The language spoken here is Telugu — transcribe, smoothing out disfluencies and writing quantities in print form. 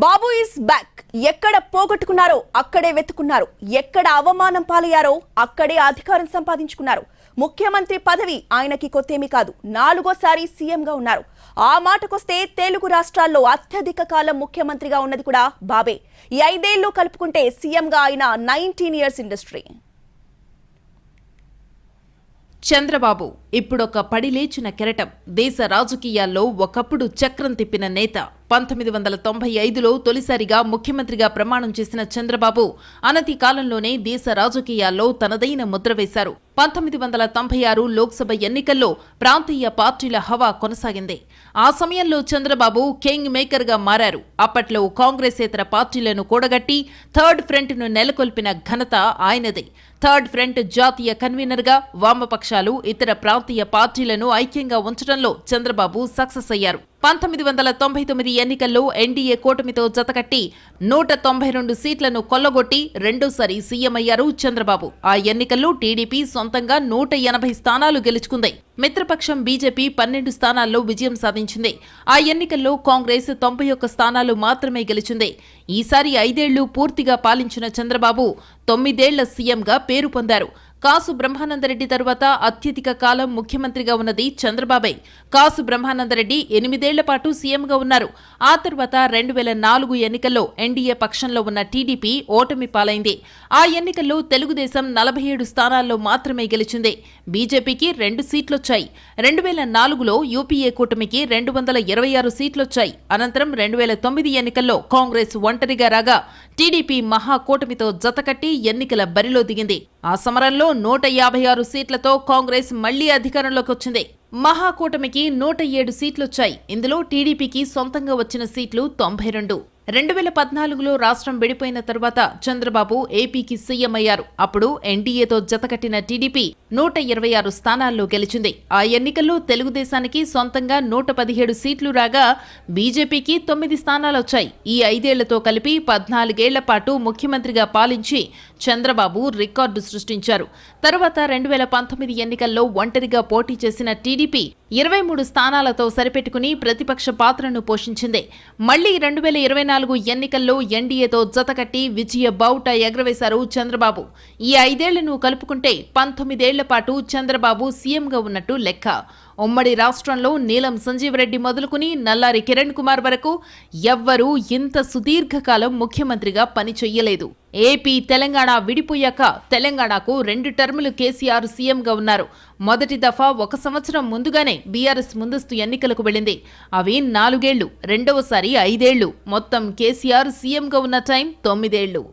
Babu is back. ఎక్కడ పోగొట్టుకున్నారో అక్కడే వెతుకున్నారు. ఎక్కడ అవమానం పాలయ్యారో అక్కడే అధికారం సంపాదించుకున్నారు. ముఖ్యమంత్రి పదవి ఆయనకి కొత్తేమీ కాదు. 4వ సారి సీఎంగా ఉన్నారు. ఆ మాటకొస్తే తెలుగు రాష్ట్రాల్లో అత్యధిక కాలం ముఖ్యమంత్రిగా ఉన్నది కూడా బాబే. ఈ 5 ఏళ్లు కలుపుకుంటే సీఎంగా ఆయన 19 years ఇండస్ట్రీ. చంద్రబాబు ఇప్పుడొక పడిలేచిన కెరటం. దేశ రాజకీయాల్లో ఒకప్పుడు చక్రం తిప్పిన నేత. 1995లో తొలిసారిగా ముఖ్యమంత్రిగా ప్రమాణం చేసిన చంద్రబాబు అనతి కాలంలోనే దేశ రాజకీయాల్లో తనదైన ముద్ర వేశారు. 1996 లోక్సభ ఎన్నికల్లో ప్రాంతీయ పార్టీల హవా కొనసాగింది. ఆ సమయంలో చంద్రబాబు కింగ్ మేకర్గా మారారు. అప్పట్లో కాంగ్రెసేతర పార్టీలను కూడగట్టి థర్డ్ ఫ్రంట్ను నెలకొల్పిన ఘనత ఆయనదే. థర్డ్ ఫ్రంట్ జాతీయ కన్వీనర్గా వామపక్షాలు, ఇతర ప్రాంతీయ పార్టీలను ఐక్యంగా ఉంచడంలో చంద్రబాబు సక్సెస్ అయ్యారు. 1999 ఎన్నికల్లో ఎన్డీఏ కూటమితో జతకట్టి 192 సీట్లను కొల్లగొట్టి రెండోసారి సీఎం అయ్యారు చంద్రబాబు. ఆ ఎన్నికల్లో టీడీపీ సొంతంగా 180 స్థానాలు గెలుచుకుంది. మిత్రపక్షం బీజేపీ 12 స్థానాల్లో విజయం సాధించింది. ఆ ఎన్నికల్లో కాంగ్రెస్ 91 స్థానాలు మాత్రమే గెలిచింది. ఈసారి 5 ఏళ్లు పూర్తిగా పాలించిన చంద్రబాబు 9 ఏళ్ల సీఎంగా పేరు పొందారు. కాసు బ్రహ్మానందరెడ్డి తరువాత అత్యధిక కాలం ముఖ్యమంత్రిగా ఉన్నది చంద్రబాబే. కాసు బ్రహ్మానందరెడ్డి 8 ఏళ్ల పాటు సీఎంగా ఉన్నారు. ఆ తర్వాత 2004 ఎన్నికల్లో ఎన్డీఏ పక్షంలో ఉన్న టీడీపీ ఓటమి పాలైంది. ఆ ఎన్నికల్లో తెలుగుదేశం 47 స్థానాల్లో మాత్రమే గెలిచింది. బీజేపీకి 2 సీట్లొచ్చాయి. 2004లో యూపీఏ కూటమికి 226 సీట్లొచ్చాయి. అనంతరం 2009 ఎన్నికల్లో కాంగ్రెస్ ఒంటరిగా రాగా టీడీపీ మహాకూటమితో జతకట్టి ఎన్నికల బరిలో దిగింది. ఆ సమరంలో 156 సీట్లతో కాంగ్రెస్ మళ్లీ అధికారంలోకి వచ్చింది. మహాకూటమికి 107 సీట్లొచ్చాయి. ఇందులో టీడీపీకి సొంతంగా వచ్చిన సీట్లు 92. 2014లో రాష్ట్రం విడిపోయిన తరువాత చంద్రబాబు ఏపీకి సీఎం అయ్యారు. అప్పుడు ఎన్డీఏతో జతకట్టిన టీడీపీ 126 స్థానాల్లో గెలిచింది. ఆ ఎన్నికల్లో తెలుగుదేశానికి సొంతంగా 117 సీట్లు రాగా బీజేపీకి 9 స్థానాలొచ్చాయి. ఈ 5 ఏళ్లతో కలిపి 14 ఏళ్ల పాటు ముఖ్యమంత్రిగా పాలించి చంద్రబాబు రికార్డు సృష్టించారు. తర్వాత 2019 ఎన్నికల్లో ఒంటరిగా పోటీ చేసిన టీడీపీ 23 స్థానాలతో సరిపెట్టుకుని ప్రతిపక్ష పాత్రను పోషించింది. మళ్లీ 2024 ఎన్నికల్లో ఎన్డీఏతో జతకట్టి విజయ బావుట ఎగరవేశారు చంద్రబాబు. ఈ 5 ఏళ్లను కలుపుకుంటే 19 ఏళ్ల పాటు చంద్రబాబు సీఎంగా ఉన్నట్టు లెక్క. ఉమ్మడి రాష్ట్రంలో నీలం సంజీవరెడ్డి మొదలుకుని నల్లారి కిరణ్ కుమార్ వరకు ఎవ్వరూ ఇంత సుదీర్ఘకాలం ముఖ్యమంత్రిగా పని చెయ్యలేదు. ఏపీ తెలంగాణ విడిపోయాక తెలంగాణకు 2 టర్ములు కేసీఆర్ సీఎంగా ఉన్నారు. మొదటి దఫా 1 సంవత్సరం ముందుగానే బీఆర్ఎస్ ముందస్తు ఎన్నికలకు వెళ్లింది. అవి 4 ఏళ్లు, రెండవసారి 5 ఏళ్లు. మొత్తం కేసీఆర్ సీఎంగా ఉన్న టైం 9 ఏళ్లు.